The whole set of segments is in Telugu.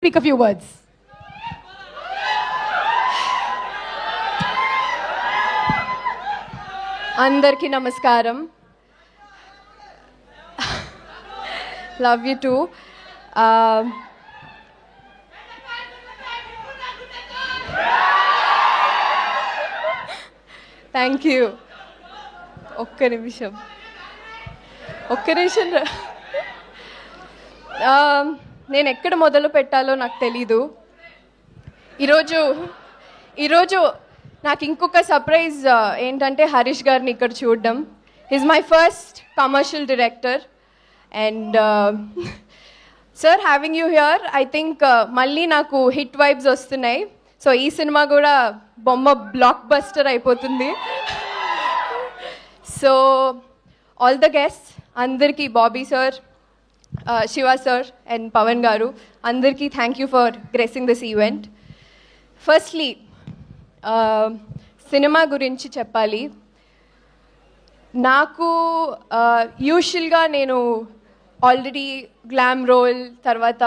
speak a few words. అందరికీ నమస్కారం. Love you two. Thank you. ఒక్క నిమిషం నేను ఎక్కడ మొదలు పెట్టాలో నాకు తెలీదు. ఈరోజు నాకు ఇంకొక సర్ప్రైజ్ ఏంటంటే హరీష్ గారిని ఇక్కడ చూడడం. Is my first commercial director and sir having you here I think మళ్ళీ నాకు హిట్ వైబ్స్ వస్తున్నాయి. సో ఈ సినిమా కూడా బొమ్మ బ్లాక్ బస్టర్ అయిపోతుంది. సో ఆల్ ద గెస్ట్ అందరికీ, Bobby sir, Shiva sir and Pavan garu, అందరికీ thank you for gracing this event. Firstly cinema గురించి చెప్పాలి. నాకు యూజువల్గా నేను ఆల్రెడీ గ్లామ్ రోల్ తర్వాత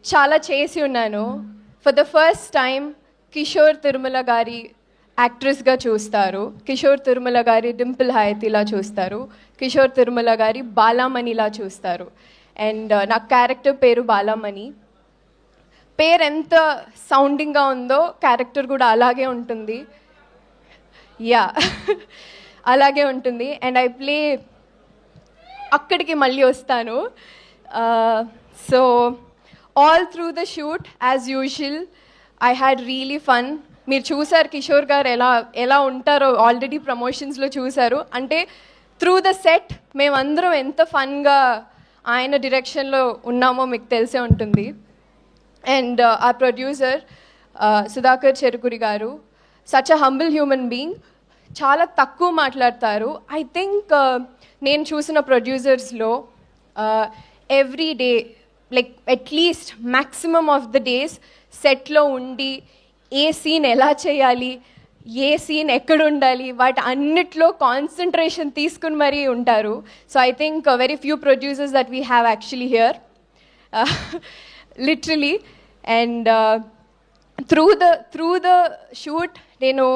చాలా చేసి ఉన్నాను. For the first time Kishore Tirumala గారి యాక్ట్రెస్గా చూస్తారు, కిషోర్ తిరుమల గారి డింపుల్ హయతిలా చూస్తారు, కిషోర్ తిరుమల గారి బాలామణిలా చూస్తారు. అండ్ నా క్యారెక్టర్ పేరు బాలామణి. పేరు ఎంత సౌండింగ్గా ఉందో క్యారెక్టర్ కూడా అలాగే ఉంటుంది. యా అలాగే ఉంటుంది. అండ్ ఐ ప్లే అక్కడికి మళ్ళీ వస్తాను. So all through the shoot as usual I had really fun. మీరు చూసారు కిషోర్ గారు ఎలా ఉంటారో ఆల్రెడీ ప్రమోషన్స్లో చూసారు. అంటే త్రూ ద సెట్ మేమందరం ఎంత ఫన్గా ఆయన డైరెక్షన్లో ఉన్నామో మీకు తెలిసే ఉంటుంది. అండ్ ఆ ప్రొడ్యూసర్ సుధాకర్ చెరుకురి గారు, such a humble human being, చాలా తక్కువ మాట్లాడతారు. ఐ థింక్ నేను చూసిన ప్రొడ్యూసర్స్లో every day like at least maximum of the days సెట్లో ఉండి ఏ సీన్ ఎలా చేయాలి, ఏ సీన్ ఎక్కడ ఉండాలి, వాటి అన్నిట్లో కాన్సన్ట్రేషన్ తీసుకుని మరీ ఉంటారు. So I think very few producers that we have actually here literally. And through the shoot నేను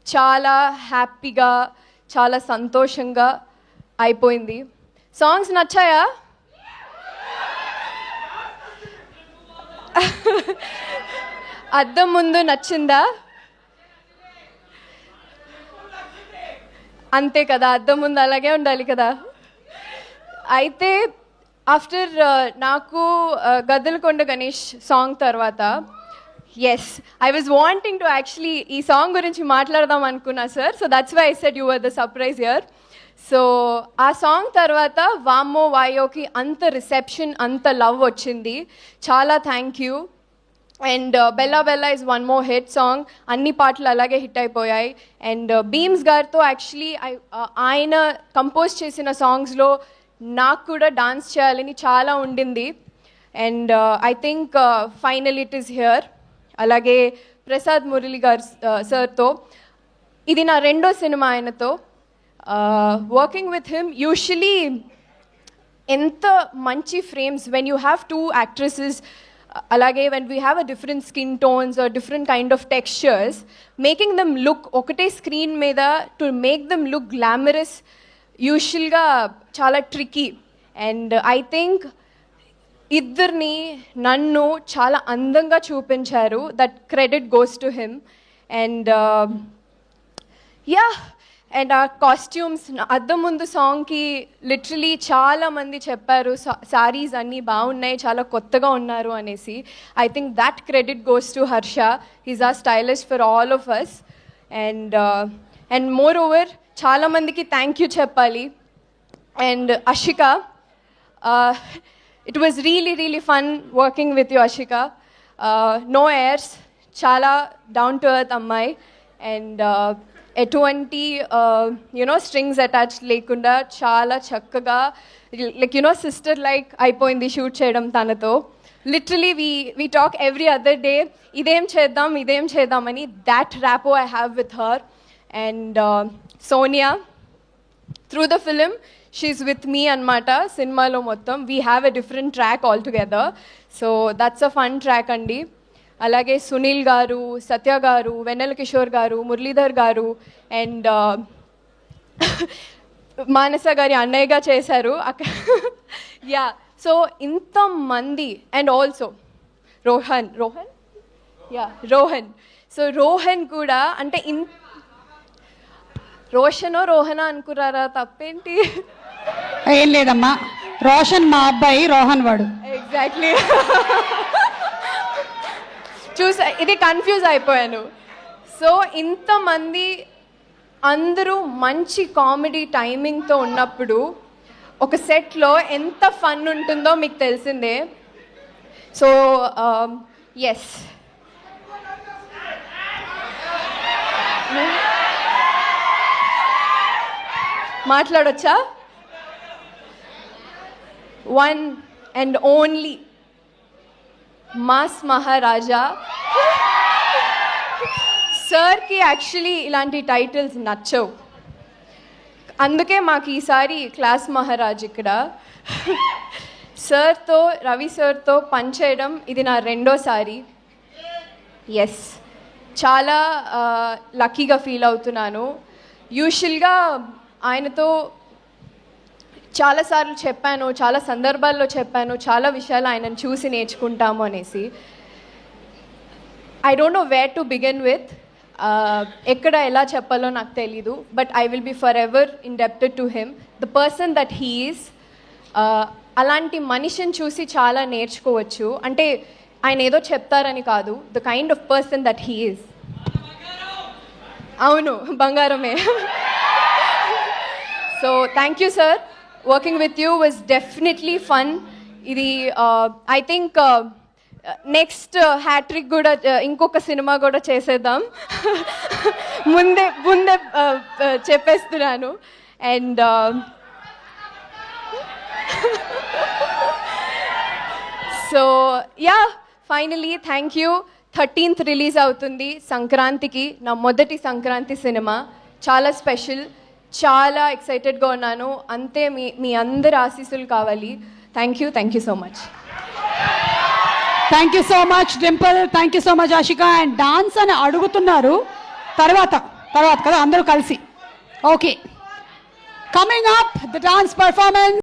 చాలా హ్యాపీగా, చాలా సంతోషంగా అయిపోయింది. సాంగ్స్ నచ్చాయా? అద్దం ముందు నచ్చిందా? అంతే కదా, అద్దం ముందు అలాగే ఉండాలి కదా. అయితే ఆఫ్టర్ నాకు గద్దలకొండ గణేష్ సాంగ్ తర్వాత yes I was wanting to actually ఈ సాంగ్ గురించి మాట్లాడదాం అనుకున్నా sir. So that's why I said you were the surprise here. So ఆ సాంగ్ తర్వాత వామ్మో వాయోకి అంత రిసెప్షన్, అంత లవ్ వచ్చింది. చాలా థ్యాంక్ యూ. అండ్ బెల్లా బెల్లా is one more hit song. అన్ని పాటలు అలాగే హిట్ అయిపోయాయి. అండ్ బీమ్స్ గారితో యాక్చువల్లీ ఆయన కంపోజ్ చేసిన సాంగ్స్లో నాకు కూడా డాన్స్ చేయాలని చాలా ఉండింది. And I think final it is here. అలాగే ప్రసాద్ మురళి గారు సార్తో ఇది నా రెండో సినిమా ఆయనతో వర్కింగ్ విత్ హిమ్. యూజువలీ ఎంత మంచి frames when you have two actresses, అలాగే when we have a different skin tones or different kind of textures, making them look ఒకటే స్క్రీన్ మీద to make them look glamorous యూజువల్గా చాలా ట్రికీ. అండ్ ఐ థింక్ ఇద్దరిని నన్ను చాలా అందంగా చూపించారు. That credit goes to him. And yeah and ఆ కాస్ట్యూమ్స్, అద్దం ముందు సాంగ్కి లిటరలీ చాలామంది చెప్పారు సారీస్ అన్నీ బాగున్నాయి, చాలా కొత్తగా ఉన్నారు అనేసి. I think that credit goes to Harsha. He's our stylist for all of us. And moreover చాలామందికి థ్యాంక్ యూ చెప్పాలి. And Ashika, it was really fun working with you Ashika. No airs, చాలా డౌన్ టు ఎర్త్ అమ్మాయి. అండ్ ఎటువంటి స్ట్రింగ్స్ అటాచ్ లేకుండా చాలా చక్కగా లైక్ సిస్టర్ లైక్ అయిపోయింది షూట్ చేయడం తనతో. Literally we talk every other day, ఇదేం చేద్దామని. That rapport I have with her. And Sonia, through the film she's with me అనమాట. సినిమాలో మొత్తం we have a different track altogether. So that's a fun track అండి. అలాగే సునీల్ గారు, సత్య గారు, వెన్నెల కిషోర్ గారు, మురళీధర్ గారు అండ్ మానస గారి అన్నయ్యగా చేశారు అక్కడ. యా, సో ఇంతమంది and also Rohan so Rohan కూడా అంటే రోహనా అనుకున్నారా? తప్పేంటి? ఏం లేదమ్మా, రోషన్ మా అబ్బాయి, రోహన్ వాడు. ఎగ్జాక్ట్లీ. చూసా, ఇది కన్ఫ్యూజ్ అయిపోయాను. సో ఇంతమంది అందరూ మంచి కామెడీ టైమింగ్తో ఉన్నప్పుడు ఒక సెట్లో ఎంత ఫన్ ఉంటుందో మీకు తెలిసిందే. సో ఎస్, మాట్లాడొచ్చా? One and only mass Maharaja సార్కి యాక్చువల్లీ ఇలాంటి టైటిల్స్ నచ్చవు, అందుకే మాకు ఈసారి క్లాస్ మహారాజ్ ఇక్కడ. సార్తో, రవి సార్తో పనిచేయడం ఇది నా రెండోసారి. ఎస్, చాలా లక్కీగా ఫీల్ అవుతున్నాను. యూజువల్గా ఆయనతో చాలాసార్లు చెప్పాను, చాలా సందర్భాల్లో చెప్పాను, చాలా విషయాలు ఆయనను చూసి నేర్చుకుంటాము అనేసి. I don't know where to begin with, ఎక్కడ ఎలా చెప్పాలో నాకు తెలీదు. But I will be forever indebted to him, the person that he is. అలాంటి మనిషిని చూసి చాలా నేర్చుకోవచ్చు. అంటే ఆయన ఏదో చెప్తారని కాదు, the kind of person that he is. అవును, బంగారమే. So thank you sir, working with you was definitely fun. ఇది ఐ థింక్ నెక్స్ట్ హ్యాట్రిక్ కూడా, ఇంకొక సినిమా కూడా చేసేద్దాం. ముందే చెప్పేస్తున్నాను. And so yeah, finally thank you. 13th release అవుతుంది సంక్రాంతికి, నా మొదటి సంక్రాంతి సినిమా. చాలా స్పెషల్, చాలా ఎక్సైటెడ్గా ఉన్నాను. అంతే మీ అందరి ఆశీస్సులు కావాలి. Thank you so much. Thank you so much Dimple, thank you so much Ashika. And dance అని అడుగుతున్నారు, తర్వాత కదా అందరూ కలిసి. Okay, coming up the dance performance.